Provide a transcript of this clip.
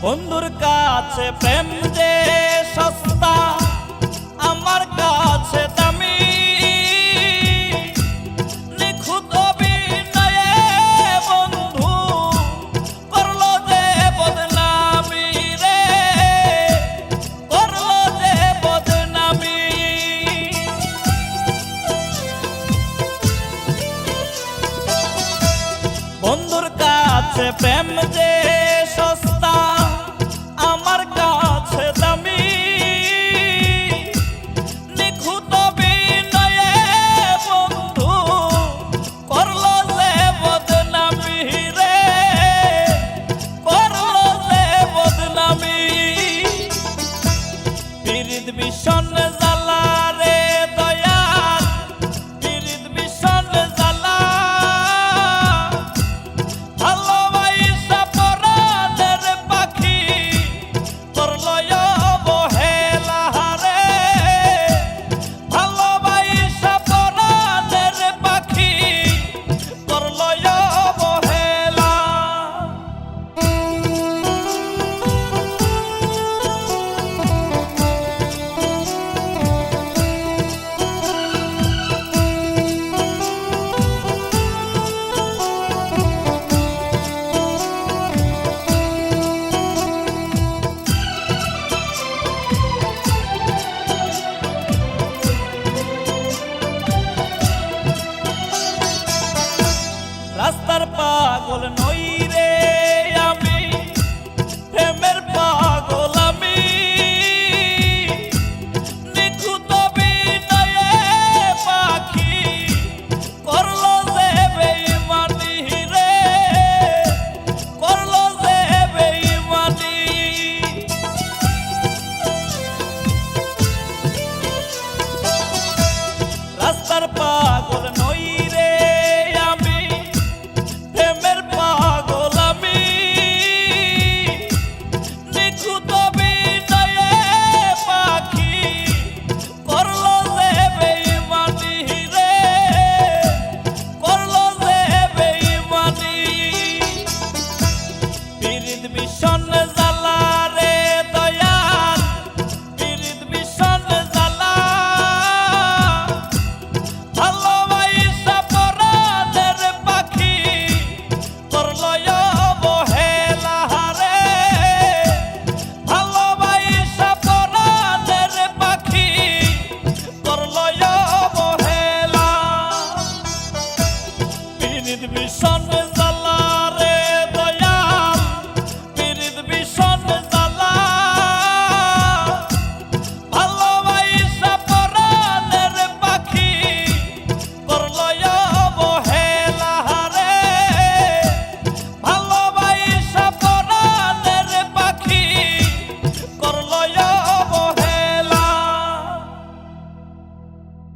বন্ধুর কাছে প্রেম যে সস্তা, আমার কাছে দামি। নিখুঁত অভিনয়ে বন্ধু করলো যে বদনামি রে, করলো যে বদনামি। বন্ধুর কাছে প্রেম যে সস্তা, আমার কাছে দামি। নিখুঁত অভিনয়ে বন্ধু করলো যে বদনামি রে, করলো যে বদনামি। পীড়িত ভীষণ জ্বালা রে দয়াল, পীড়িত ভীষণ জ্বালা। ভালোবাসা পরাণের পাখি করলো অবহেলা রে, ভালোবাসা পরাণের পাখি করলো অবহেলা। রাস্তার পাগল নই রে আমি, প্রেমের পাগল আমি। নিখুঁত অভিনয়ে পাখি করলো যে বেঈমানি রে, করলো যে বেঈমানি। রাস্তার পাগল নই রে আমি, প্রেমের পাগল আমি। নিখুঁত অভিনয়ে পাখি করলো যে বেঈমানি রে, করলো যে বেঈমানি। পীড়িত ভীষণ